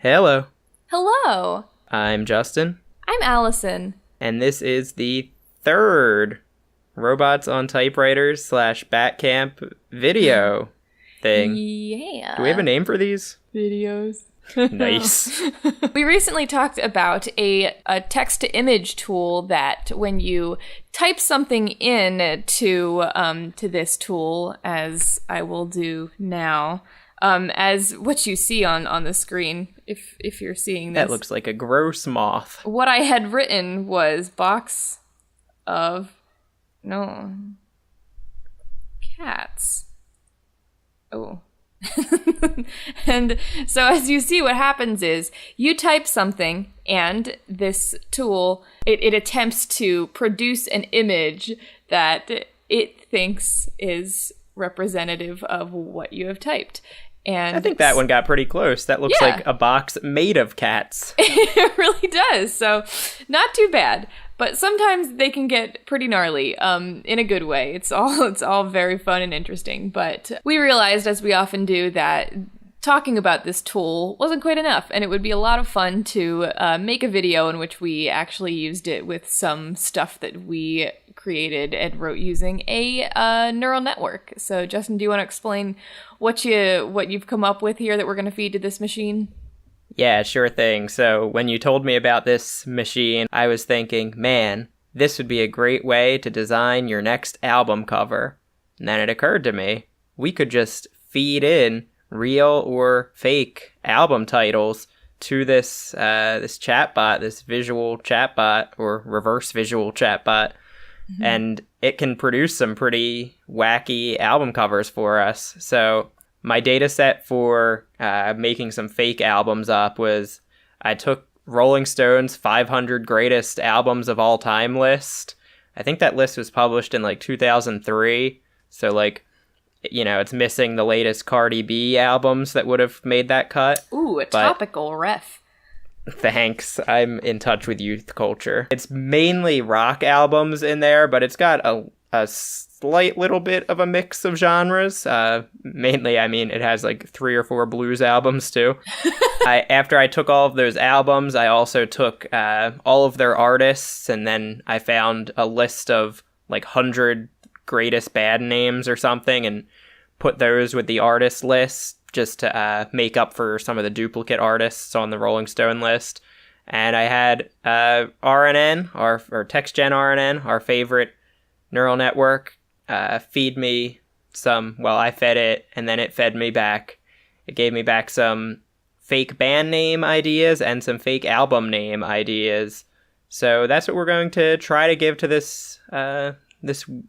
Hello, Hello, I'm Justin, I'm Allison. and this is the third Robots on Typewriters / Batcamp video thing. Yeah. Do we have a name for these? Videos. Nice. We recently talked about a text-to-image tool that when you type something in to this tool, as I will do now, as what you see on the screen, if you're seeing this. That looks like a gross moth. What I had written was box of cats. Oh. And so as you see, what happens is you type something and this tool, it attempts to produce an image that it thinks is representative of what you have typed. And I think that one got pretty close. That looks Yeah. like a box made of cats. It really does. So not too bad. But sometimes they can get pretty gnarly, in a good way. It's all very fun and interesting. But we realized, as we often do, that talking about this tool wasn't quite enough, and it would be a lot of fun to make a video in which we actually used it with some stuff that we created and wrote using a neural network. So, Justin, do you want to explain what you've come up with here that we're going to feed to this machine? Yeah, sure thing. So when you told me about this machine, I was thinking, man, this would be a great way to design your next album cover. And then it occurred to me, we could just feed in real or fake album titles to this chatbot, this visual chatbot or reverse visual chatbot, and it can produce some pretty wacky album covers for us. So my data set for making some fake albums up was I took Rolling Stone's 500 greatest albums of all time list. I think that list was published in like 2003. So it's missing the latest Cardi B albums that would have made that cut. Ooh, topical ref. Thanks. I'm in touch with youth culture. It's mainly rock albums in there, but it's got a slight little bit of a mix of genres. Mainly, I mean, it has like 3 or 4 blues albums too. After I took all of those albums, I also took all of their artists, and then I found a list of like 100 greatest band names or something, and put those with the artist list just to make up for some of the duplicate artists on the Rolling Stone list. And I had RNN, or TextGen RNN, our favorite neural network, feed me some, I fed it, and then it fed me back. It gave me back some fake band name ideas and some fake album name ideas. So that's what we're going to try to give to this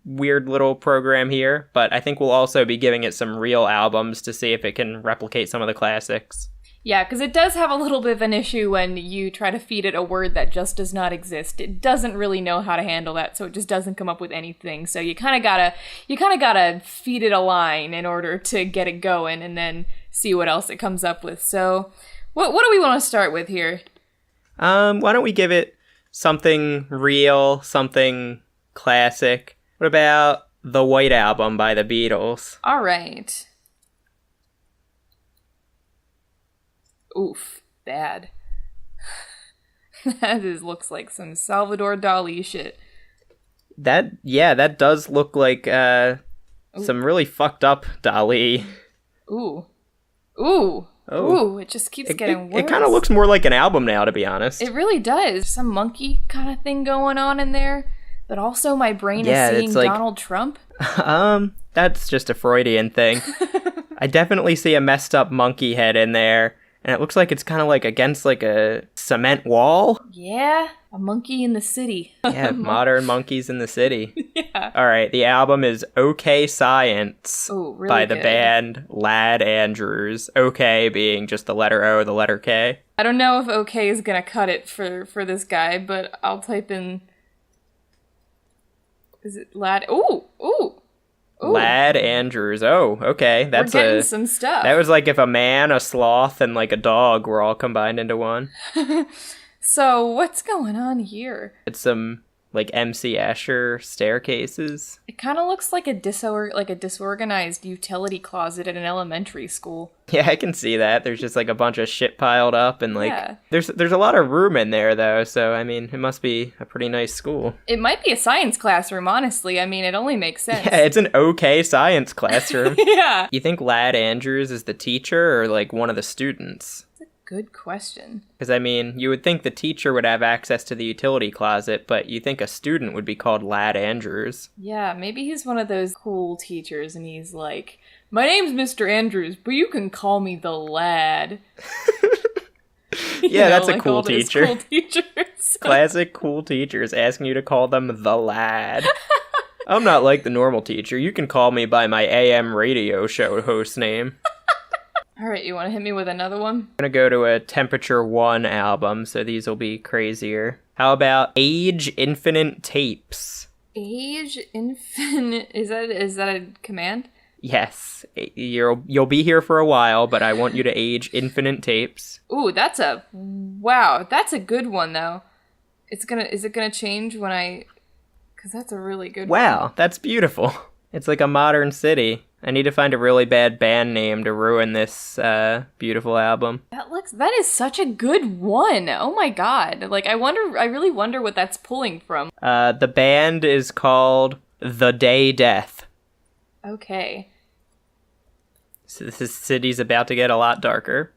weird little program here. But I think we'll also be giving it some real albums to see if it can replicate some of the classics. Yeah, because it does have a little bit of an issue when you try to feed it a word that just does not exist. It doesn't really know how to handle that, so it just doesn't come up with anything. So you kind of gotta feed it a line in order to get it going, and then see what else it comes up with. So, what do we want to start with here? Why don't we give it something real, something classic? What about The White Album by the Beatles? All right. Oof, bad. That looks like some Salvador Dali shit. That does look like some really fucked up Dali. Ooh, it just keeps getting worse. It kind of looks more like an album now, to be honest. It really does. Some monkey kind of thing going on in there, but also my brain is seeing Donald Trump. That's just a Freudian thing. I definitely see a messed up monkey head in there. And it looks like it's kind of like against like a cement wall. Yeah, a monkey in the city. Yeah, modern monkeys in the city. Yeah. All right, the album is OK Science by the good. band Lad Andrews. OK being just the letter O, the letter K. I don't know if OK is going to cut it for this guy, but I'll type in... Is it Lad? Ooh. Lad Andrews. Oh, okay. That's We're getting some stuff. That was like if a man, a sloth, and like a dog were all combined into one. So what's going on here? It's some like MC Escher staircases. It kind of looks like a disorganized utility closet at an elementary school. Yeah, I can see that. There's just like a bunch of shit piled up, and like Yeah. there's a lot of room in there though, so I mean, it must be a pretty nice school. It might be a science classroom, honestly. I mean, it only makes sense. Yeah, it's an okay science classroom. Yeah. You think Lad Andrews is the teacher or like one of the students? Good question. Because, I mean, you would think the teacher would have access to the utility closet, but you think a student would be called Lad Andrews. Yeah, maybe he's one of those cool teachers and he's like, my name's Mr. Andrews, but you can call me the lad. Yeah, that's a like cool all those teacher. Cool teachers. Classic cool teachers asking you to call them the lad. I'm not like the normal teacher. You can call me by my AM radio show host name. All right, you want to hit me with another one? I'm gonna go to a Temperature 1 album, so these will be crazier. How about Age Infinite Tapes? Age infinite. Is that a command? Yes, you'll be here for a while, but I want you to age infinite tapes. Ooh, that's a good one though. Is it gonna change when I? Because that's a really good one. Wow, that's beautiful. It's like a modern city. I need to find a really bad band name to ruin this beautiful album. That is such a good one. Oh my god. Like I really wonder what that's pulling from. The band is called The Day Death. Okay. So this city's about to get a lot darker.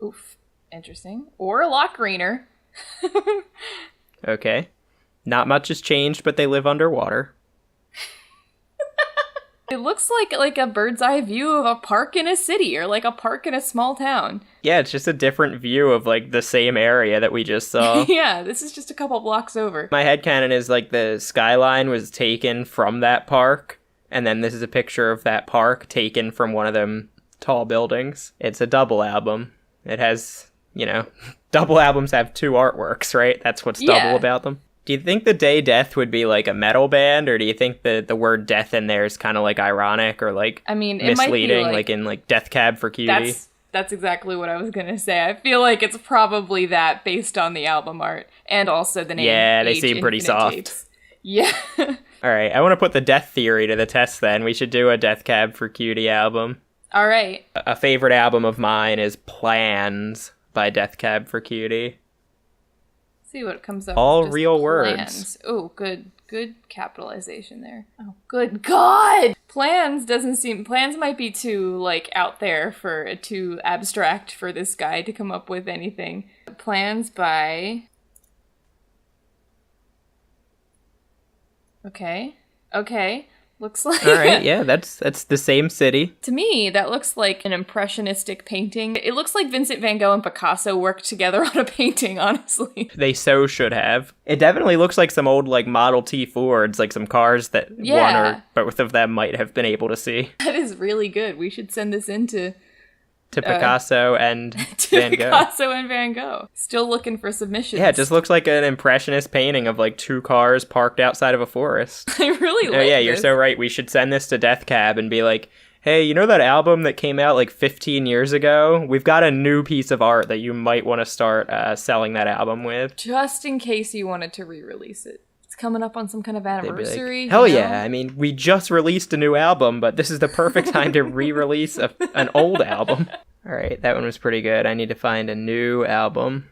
Oof. Interesting. Or a lot greener. Okay. Not much has changed, but they live underwater. It looks like a bird's eye view of a park in a city or like a park in a small town. Yeah, it's just a different view of like the same area that we just saw. Yeah, this is just a couple blocks over. My headcanon is like the skyline was taken from that park, and then this is a picture of that park taken from one of them tall buildings. It's a double album. It has, double albums have two artworks, right? That's what's double about them. Do you think The Day Death would be like a metal band, or do you think the word death in there is kind of like ironic or like misleading, it might be like in like Death Cab for Cutie? That's exactly what I was gonna say. I feel like it's probably that based on the album art and also the name. Yeah, they Age seem pretty Infinite soft. Tapes. Yeah. All right, I want to put the death theory to the test then. We should do a Death Cab for Cutie album. All right. A favorite album of mine is Plans by Death Cab for Cutie. See what comes up. All Just real plans. words. Oh, good capitalization there. Oh, good God! Plans might be too like out there too abstract for this guy to come up with anything. Plans by. Okay. Looks like... All right, yeah, that's the same city. To me, that looks like an impressionistic painting. It looks like Vincent van Gogh and Picasso worked together on a painting, honestly. They so should have. It definitely looks like some old, like, Model T Fords, like some cars that one or both of them might have been able to see. That is really good. We should send this in to Picasso and Van Gogh. Picasso and Van Gogh. Still looking for submissions. Yeah, it just looks like an impressionist painting of like two cars parked outside of a forest. I really like yeah, you're so right. We should send this to Death Cab and be like, hey, you know that album that came out like 15 years ago? We've got a new piece of art that you might want to start selling that album with. Just in case you wanted to re-release it. It's coming up on some kind of anniversary. Like, hell yeah. I mean, we just released a new album, but this is the perfect time to re-release an old album. All right, that one was pretty good. I need to find a new album.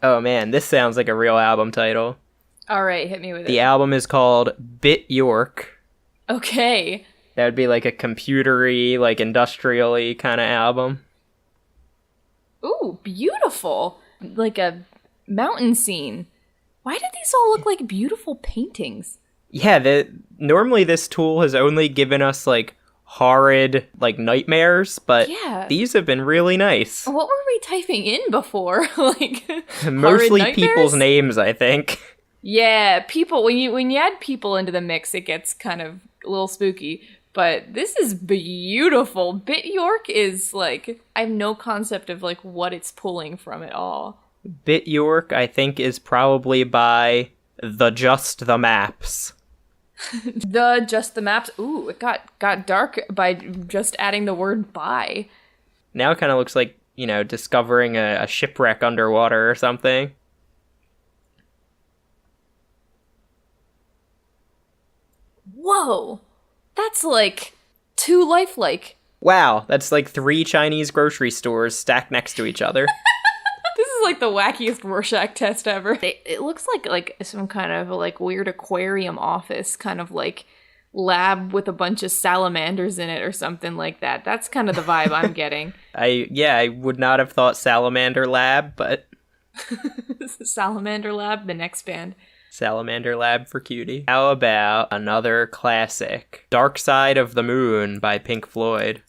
Oh man, this sounds like a real album title. All right, hit me with it. The album is called Bit York. Okay. That would be like a computery, like industrial-y kind of album. Ooh, beautiful. Like a mountain scene. Why do these all look like beautiful paintings? Yeah, normally this tool has only given us like horrid like nightmares, but these have been really nice. What were we typing in before? Like mostly people's names, I think. Yeah, people. When you add people into the mix, it gets kind of a little spooky. But this is beautiful. Bit York is like, I have no concept of like what it's pulling from at all. Bit York, I think, is probably by Just the Maps. Just the Maps. Ooh, it got dark by just adding the word by. Now it kind of looks like, discovering a shipwreck underwater or something. Whoa. That's like 2 lifelike. Wow, that's like 3 Chinese grocery stores stacked next to each other. This is like the wackiest Rorschach test ever. It looks like some kind of like weird aquarium office, kind of like lab with a bunch of salamanders in it or something like that. That's kind of the vibe I'm getting. I would not have thought Salamander Lab, but... Salamander Lab, the next band. Salamander Lab for Cutie. How about another classic? Dark Side of the Moon by Pink Floyd.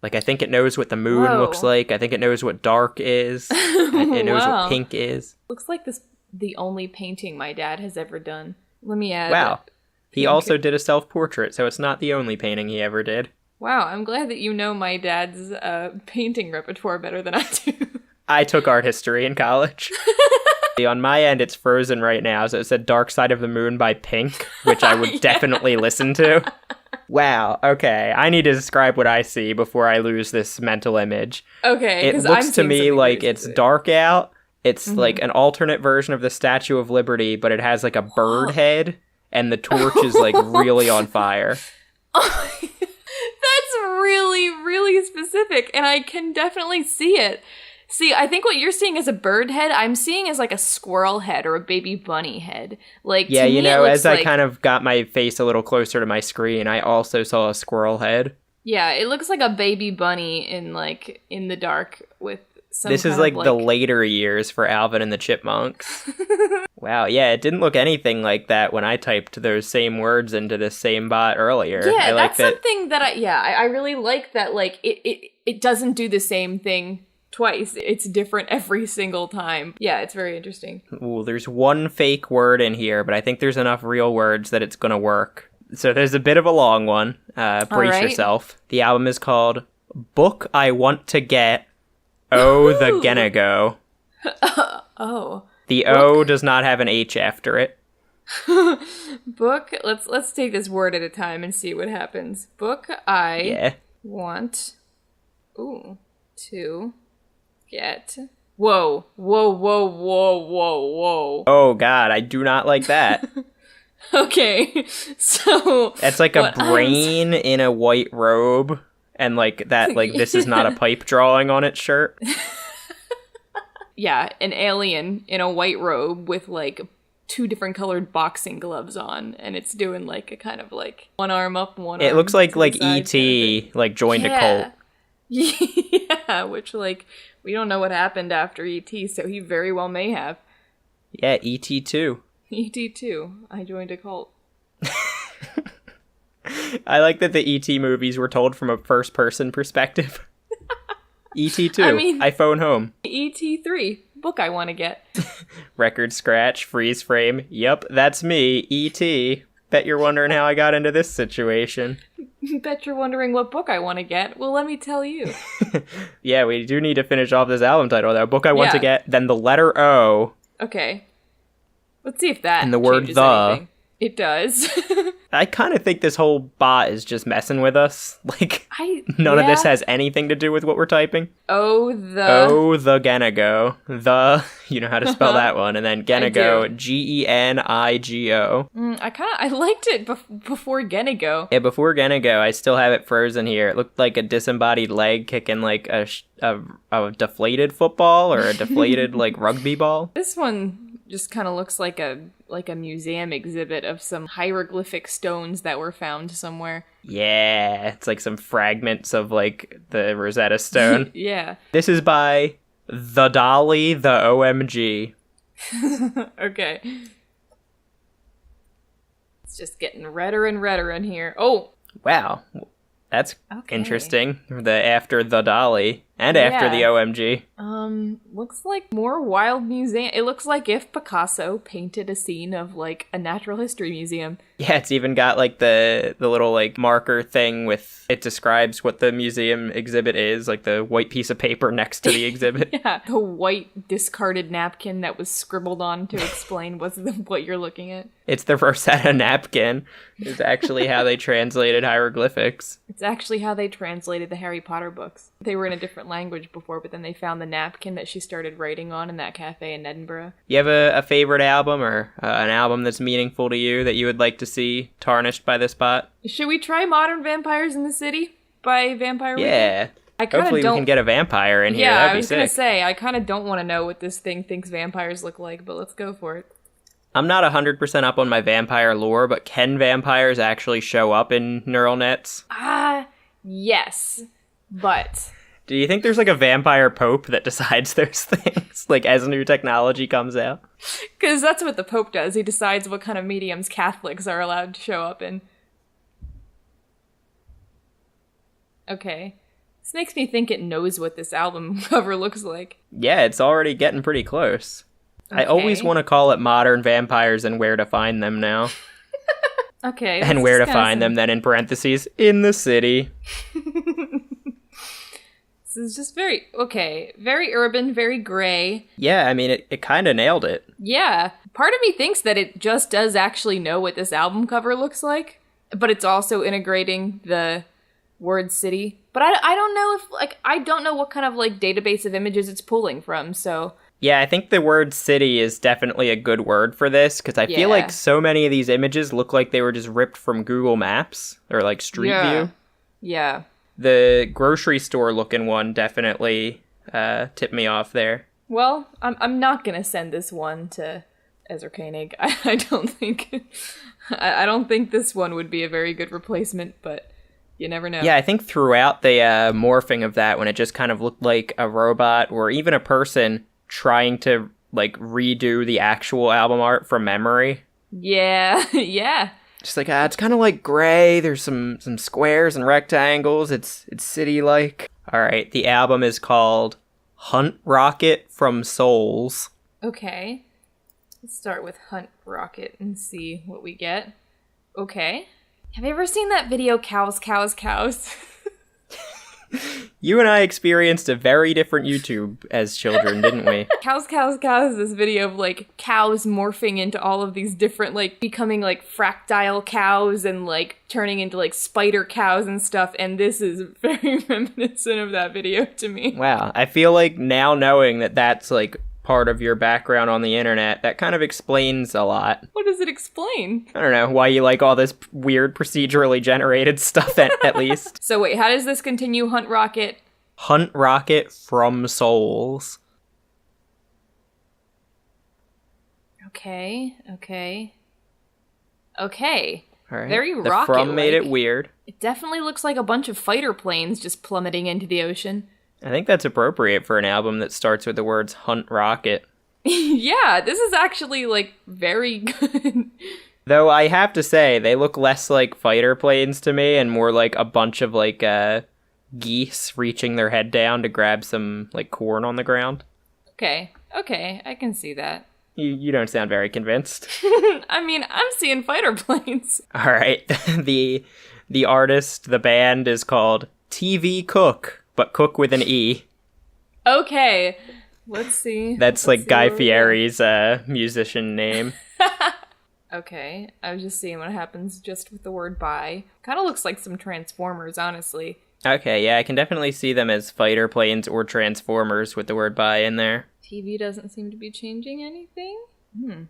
Like, I think it knows what the moon looks like. I think it knows what dark is. It knows what pink is. Looks like this the only painting my dad has ever done. Let me add. Wow. He also did a self-portrait, so it's not the only painting he ever did. Wow, I'm glad that you know my dad's painting repertoire better than I do. I took art history in college. On my end, it's frozen right now, so it said Dark Side of the Moon by Pink, which I would definitely listen to. Wow, okay. I need to describe what I see before I lose this mental image. Okay, it looks to me like it's dark out. It's like an alternate version of the Statue of Liberty, but it has like a bird head, and the torch is like really on fire. That's really, really specific, and I can definitely see it. See, I think what you're seeing as a bird head, I'm seeing as like a squirrel head or a baby bunny head. Like, yeah, to me, as I kind of got my face a little closer to my screen, I also saw a squirrel head. Yeah, it looks like a baby bunny in the dark with some This is like the later years for Alvin and the Chipmunks. Wow, yeah, it didn't look anything like that when I typed those same words into the same bot earlier. Yeah, that's something that I really like that, like, it doesn't do the same thing twice. It's different every single time. Yeah, it's very interesting. Ooh, there's one fake word in here, but I think there's enough real words that it's gonna work. So there's a bit of a long one. Brace yourself. The album is called Book I Want to Get. Oh, the Genego. Oh. The O does not have an H after it. Book, let's take this word at a time and see what happens. Book I want to get. Whoa. Oh god, I do not like that. Okay, so it's like a brain in a white robe, and like that, like this is not a pipe drawing on its shirt. Yeah, an alien in a white robe with like 2 different colored boxing gloves on, and it's doing like a kind of like one arm up, one arm. It looks like E.T. Kind of like joined a cult. Yeah, which like we don't know what happened after E.T., so he very well may have. Yeah, E.T. too. E.T. too. I joined a cult. I like that the E.T. movies were told from a first-person perspective. E.T. 2, I phone home. E.T. 3, book I want to get. Record scratch, freeze frame. Yup, that's me, E.T. Bet you're wondering how I got into this situation. Bet you're wondering what book I want to get. Well, let me tell you. Yeah, we do need to finish off this album title, though. Book I want to get, then the letter O. Okay. Let's see if that and the word the. Anything. It does. I kind of think this whole bot is just messing with us. Like, none of this has anything to do with what we're typing. Oh, the Genego. The, you know how to spell that one. And then Genego, Genigo. I liked it before Genego. Yeah, before Genego, I still have it frozen here. It looked like a disembodied leg kicking like a deflated football or a deflated like rugby ball. This one just kind of looks like a museum exhibit of some hieroglyphic stones that were found somewhere. Yeah, it's like some fragments of like the Rosetta Stone. Yeah. This is by The Dolly, the OMG. Okay. It's just getting redder and redder in here. Oh! Wow. That's interesting. After The Dolly and after the OMG. Looks like more wild museum. It looks like if Picasso painted a scene of like a natural history museum. Yeah, it's even got like the little like marker thing with it describes what the museum exhibit is, like the white piece of paper next to the exhibit. Yeah, the white discarded napkin that was scribbled on to explain what you're looking at. It's the Rosetta napkin. It's actually how they translated hieroglyphics. It's actually how they translated the Harry Potter books. They were in a different different language before, but then they found the napkin that she started writing on in that cafe in Edinburgh. You have a favorite album or an album that's meaningful to you that you would like to see tarnished by this bot? Should we try Modern Vampires in the City by Vampire Weekend? Yeah. Hopefully we can get a vampire in here. Yeah, That'd I was be going to sick. say, I kind of don't want to know what this thing thinks vampires look like, but let's go for it. I'm not 100% up on my vampire lore, but can vampires actually show up in neural nets? Yes, but... Do you think there's like a vampire pope that decides those things, like as new technology comes out? Because that's what the Pope does. He decides what kind of mediums Catholics are allowed to show up in. Okay. This makes me think it knows what this album cover looks like. Yeah, it's already getting pretty close. Okay. I always want to call it Modern Vampires and Where to Find Them now. Okay. And where to find them, then in parentheses, in the city. This is just very urban, very gray. Yeah, I mean, it kind of nailed it. Yeah. Part of me thinks that it just does actually know what this album cover looks like, but it's also integrating the word city. But I don't know if, I don't know what kind of, database of images it's pulling from, so... Yeah, I think the word city is definitely a good word for this, because I feel like so many of these images look like they were just ripped from Google Maps, or Street View. Yeah. The grocery store looking one definitely tipped me off there. Well, I'm not gonna send this one to Ezra Koenig. I don't think I don't think this one would be a very good replacement, but you never know. Yeah, I think throughout the morphing of that, when it just kind of looked like a robot or even a person trying to redo the actual album art from memory. Yeah, yeah. Just it's kind of gray. There's some squares and rectangles. It's city-like. All right, the album is called Hunt Rocket from Souls. Okay. Let's start with Hunt Rocket and see what we get. Okay. Have you ever seen that video, Cows, Cows, Cows? You and I experienced a very different YouTube as children, didn't we? Cows, Cows, Cows, this video of, cows morphing into all of these different, becoming, fractile cows and, turning into, spider cows and stuff, and this is very reminiscent of that video to me. Wow, I feel like now knowing that that's, part of your background on the internet, that kind of explains a lot. What does it explain? I don't know, why you like all this weird procedurally generated stuff at least. So wait, how does this continue, Hunt Rocket? Hunt Rocket from Souls. Okay. All right. Very the rocket-like. from made it weird. It definitely looks like a bunch of fighter planes just plummeting into the ocean. I think that's appropriate for an album that starts with the words Hunt Rocket. Yeah, this is actually, very good. Though I have to say, they look less like fighter planes to me and more like a bunch of, geese reaching their head down to grab some, corn on the ground. Okay, I can see that. You don't sound very convinced. I mean, I'm seeing fighter planes. All right, the artist, the band is called TV Cook, but Cook with an E. Okay, let's see. That's Let's see Guy where we Fieri's musician name. Okay, I was just seeing what happens just with the word by. Kind of looks like some Transformers, honestly. Okay, yeah, I can definitely see them as fighter planes or Transformers with the word by in there. TV doesn't seem to be changing anything.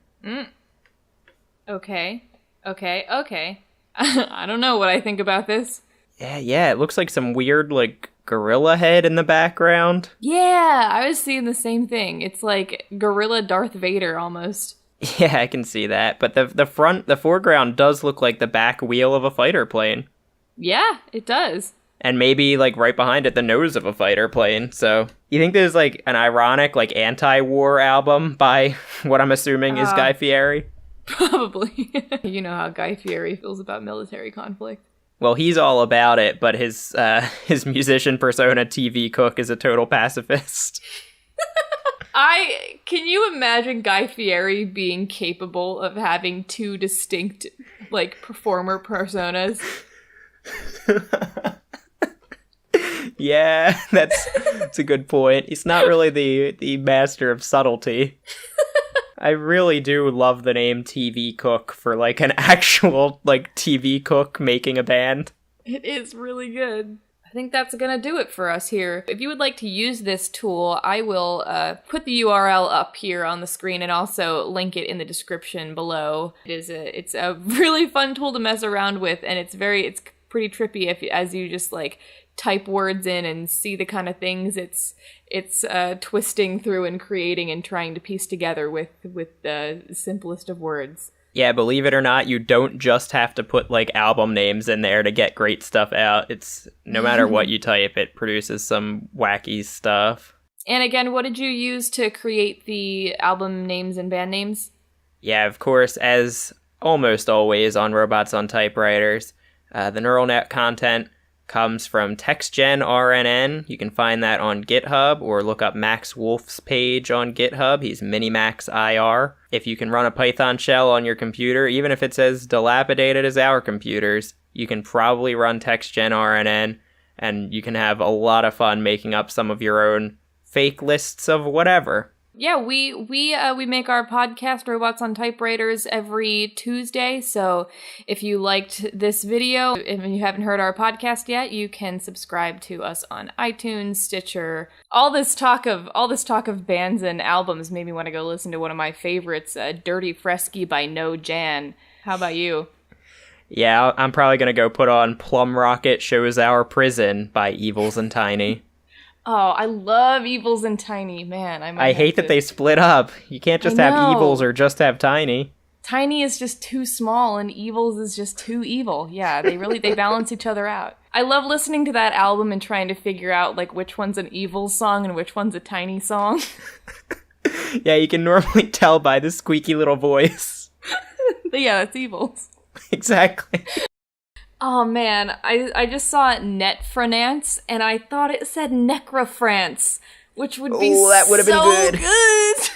Okay. I don't know what I think about this. Yeah, it looks like some weird, gorilla head in the background. Yeah, I was seeing the same thing. It's like gorilla Darth Vader almost. Yeah, I can see that. But the foreground does look like the back wheel of a fighter plane. Yeah, it does. And maybe, right behind it, the nose of a fighter plane. So, you think there's, an ironic, anti-war album by what I'm assuming is Guy Fieri? Probably. You know how Guy Fieri feels about military conflict. Well, he's all about it, but his musician persona, TV Cook, is a total pacifist. Can you imagine Guy Fieri being capable of having two distinct, performer personas? Yeah, that's a good point. He's not really the master of subtlety. I really do love the name TV Cook for an actual TV cook making a band. It is really good. think that's gonna do it for us here. If you would like to use this tool, I will put the URL up here on the screen and also link it in the description below. It's a really fun tool to mess around with, and it's pretty trippy as you just like type words in and see the kind of things it's twisting through and creating and trying to piece together with the simplest of words. Yeah, believe it or not, you don't just have to put like album names in there to get great stuff out. It's no matter what you type, it produces some wacky stuff. And again, what did you use to create the album names and band names? Yeah, of course, as almost always on Robots on Typewriters, the neural net content comes from TextGen RNN. You can find that on GitHub, or look up Max Wolf's page on GitHub. He's MinimaxIR. If you can run a Python shell on your computer, even if it's as dilapidated as our computers, you can probably run TextGen RNN, and you can have a lot of fun making up some of your own fake lists of whatever. Yeah, we make our podcast Robots on Typewriters every Tuesday. So if you liked this video, if you haven't heard our podcast yet, you can subscribe to us on iTunes, Stitcher. All this talk of bands and albums made me want to go listen to one of my favorites, Dirty Fresky by No Jan. How about you? Yeah, I'm probably going to go put on Plum Rocket Shows Our Prison by Evils and Tiny. Oh, I love Evils and Tiny, man. I hate that they split up. You can't just have Evils or just have Tiny. Tiny is just too small and Evils is just too evil. Yeah, they balance each other out. I love listening to that album and trying to figure out like which one's an Evils song and which one's a Tiny song. Yeah, you can normally tell by the squeaky little voice. Yeah, that's Evils. Exactly. Oh man, I just saw Netfranance and I thought it said Necrofrance, which would be that would have been so good. good.